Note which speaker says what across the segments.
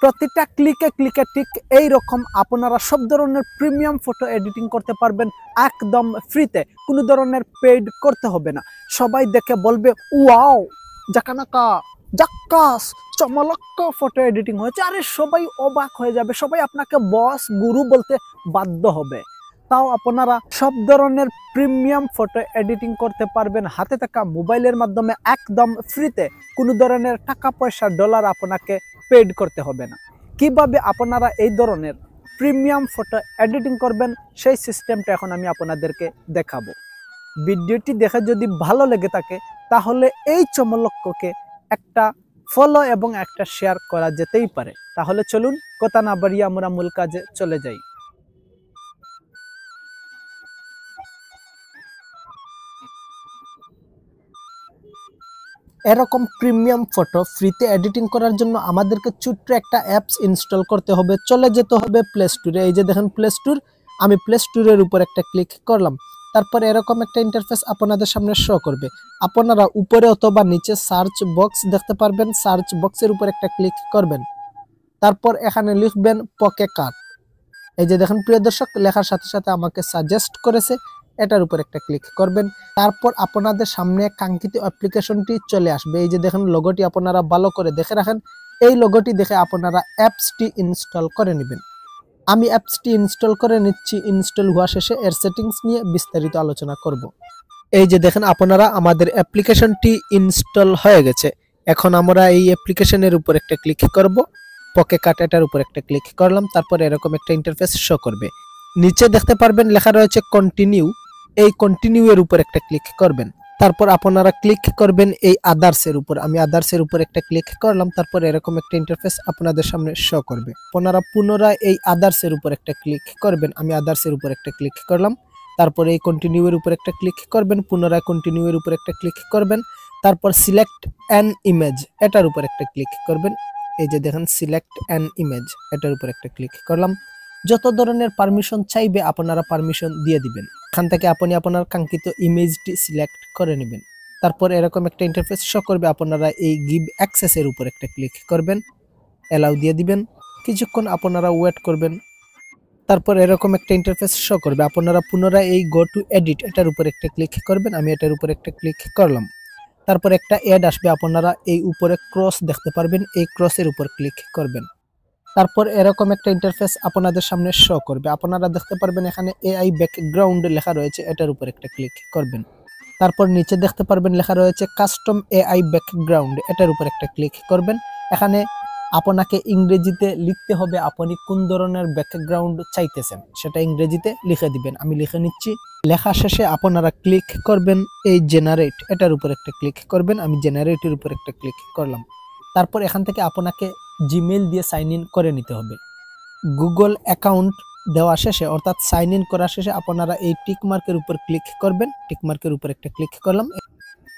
Speaker 1: প্রতিটা ক্লিকে ক্লিকে ঠিক এই রকম আপনারা সব ধরনের প্রিমিয়াম ফটো এডিটিং করতে পারবেন একদম ফ্রিতে, কোনো ধরনের পেইড করতে হবে না। সবাই দেখে বলবে ওয়াও, জাকানাকা, জাক্কাস, চমলক্কা ফটো এডিটিং হয়েছে। আরে সবাই অবাক হয়ে যাবে, সবাই আপনাকে বস গুরু বলতে বাধ্য হবে। তাও আপনারা সব ধরনের প্রিমিয়াম ফটো এডিটিং করতে পারবেন হাতে থাকা মোবাইলের মাধ্যমে একদম ফ্রিতে, কোনো ধরনের টাকা পয়সা ডলার আপনাকে পেড করতে হবে না। কিভাবে আপনারা এই ধরনের প্রিমিয়াম ফটো এডিটিং করবেন সেই সিস্টেমটা এখন আমি আপনাদেরকে দেখাবো। ভিডিওটি দেখে যদি ভালো লেগে থাকে তাহলে এই চমলক্ককে একটা ফলো এবং একটা শেয়ার করা যেতেই পারে। তাহলে চলুন কথা না বাড়িয়ে আমরা মূল কাজে চলে যাই। এরকম প্রিমিয়াম ফটো ফ্রিতে এডিটিং করার জন্য আমাদেরকে ছোট্ট একটা অ্যাপস ইনস্টল করতে হবে। চলে যেতে হবে প্লে স্টোরে। এই যে দেখেন প্লে স্টোর, আমি প্লে স্টোরের উপর একটা ক্লিক করলাম। তারপর এরকম একটা ইন্টারফেস আপনাদের সামনে শো করবে। আপনারা উপরে অথবা নিচে সার্চ বক্স দেখতে পারবেন, সার্চ বক্সের উপর একটা ক্লিক করবেন। তারপর এখানে লিখবেন পকেকাট। এই যে দেখেন প্রিয় দর্শক, লেখার সাথে সাথে আমাকে সাজেস্ট করেছে, এটার উপর একটা ক্লিক করবেন। তারপর আপনাদের সামনে কাঙ্ক্ষিত অ্যাপ্লিকেশনটি চলে আসবে। এই যে দেখেন লোগোটি আপনারা ভালো করে দেখে রাখেন। এই লোগোটি দেখে আপনারা অ্যাপসটি ইনস্টল করে নেবেন। আমি অ্যাপসটি ইনস্টল করে নিচ্ছি। ইনস্টল হওয়া শেষে এর সেটিংস নিয়ে বিস্তারিত আলোচনা করব। এই যে দেখেন আপনারা আমাদের অ্যাপ্লিকেশনটি ইনস্টল হয়ে গেছে। এখন আমরা এই অ্যাপ্লিকেশনের উপর একটা ক্লিক করব। পকেকাট এটার উপর একটা ক্লিক করলাম। তারপর এরকম একটা ইন্টারফেস শো করবে। নিচে দেখতে পারবেন লেখা রয়েছে কন্টিনিউ। এই কন্টিনিউ এর উপর একটা ক্লিক করবেন। তারপর আপনারা ক্লিক করবেন এই আদার্সের উপর। আমি আদার্সের উপর একটা ক্লিক করলাম। তারপর এরকম একটা ইন্টারফেস আপনাদের সামনে শো করবে। আপনারা পুনরায় এই আদার্সের উপর একটা ক্লিক করবেন। আমি আদার্সের উপর একটা ক্লিক করলাম। তারপর এই কন্টিনিউ এর উপর একটা ক্লিক করবেন। পুনরায় কন্টিনিউ এর উপর একটা ক্লিক করবেন। তারপর সিলেক্ট অ্যান ইমেজ এটার উপর একটা ক্লিক করবেন। এই যে দেখেন সিলেক্ট অ্যান ইমেজ এটার উপর একটা ক্লিক করলাম। যত ধরনের পারমিশন চাইবে আপনারা পারমিশন দিয়ে দিবেন। এখান থেকে আপনি আপনার কাঙ্ক্ষিত ইমেজটি সিলেক্ট করে নেবেন। তারপর এরকম একটা ইন্টারফেস শো করবে। আপনারা এই গিভ অ্যাক্সেস এর উপর একটা ক্লিক করবেন, অ্যালাউ দিয়ে দিবেন। কিছুক্ষণ আপনারা ওয়েট করবেন। তারপর এরকম একটা ইন্টারফেস শো করবে। আপনারা পুনরায় এই গো টু এডিট এটার উপর একটা ক্লিক করবেন। আমি এটার উপর একটা ক্লিক করলাম। তারপর একটা অ্যাড আসবে। আপনারা এই উপরে ক্রস দেখতে পারবেন, এই ক্রসের উপর ক্লিক করবেন। তারপর এরকম একটা ইন্টারফেস আপনাদের সামনে শো করবে। আপনারা দেখতে পারবেন এখানে এআই ব্যাকগ্রাউন্ড লেখা রয়েছে, এটার উপর একটা ক্লিক করবেন। তারপর নিচে দেখতে পারবেন লেখা রয়েছে কাস্টম এআই ব্যাকগ্রাউন্ড, এটার উপর একটা ক্লিক করবেন। এখানে আপনাকে ইংরেজিতে লিখতে হবে আপনি কোন ধরনের ব্যাকগ্রাউন্ড চাইতেছেন, সেটা ইংরেজিতে লিখে দিবেন। আমি লিখে নিচ্ছি। লেখা শেষে আপনারা ক্লিক করবেন এই জেনারেট এটার উপর একটা ক্লিক করবেন। আমি জেনারেটের উপর একটা ক্লিক করলাম। তারপর এখান থেকে আপনাকে জিমেইল দিয়ে সাইন ইন করে নিতে হবে। গুগল অ্যাকাউন্ট দেওয়া শেষে অর্থাৎ সাইন ইন করা শেষে আপনারা এই টিকমার্কের উপর ক্লিক করবেন। টিকমার্কের উপর একটা ক্লিক করলাম।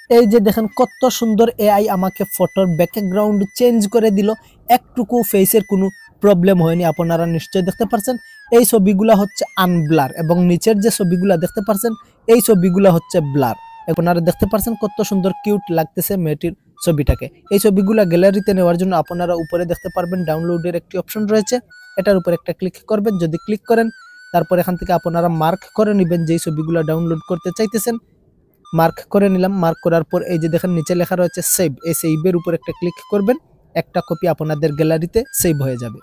Speaker 1: এই যে দেখেন কত সুন্দর এআই আমাকে ফটোর ব্যাকগ্রাউন্ড চেঞ্জ করে দিল। একটুকু ফেসের কোনো প্রবলেম হয়নি। আপনারা নিশ্চয়ই দেখতে পাচ্ছেন এই ছবিগুলা হচ্ছে আনব্লার এবং নিচের যে ছবিগুলা দেখতে পাচ্ছেন এই ছবিগুলা হচ্ছে ব্লার। আপনারা দেখতে পাচ্ছেন কত সুন্দর কিউট লাগতেছে মেয়েটির ছবিটাকে। এই ছবিগুলা গ্যালারিতে নেওয়ার জন্য আপনারা উপরে দেখতে পারবেন ডাউনলোডের একটি অপশন রয়েছে, এটার উপর একটা ক্লিক করবেন। যদি ক্লিক করেন তারপর এখান থেকে আপনারা মার্ক করে নেবেন যেই ছবিগুলা ডাউনলোড করতে চাইতেছেন। মার্ক করে নিলাম। মার্ক করার পর এই যে দেখেন নিচে লেখা রয়েছে সেভ, এই সেভের উপর একটা ক্লিক করবেন। একটা কপি আপনাদের গ্যালারিতে সেভ হয়ে যাবে।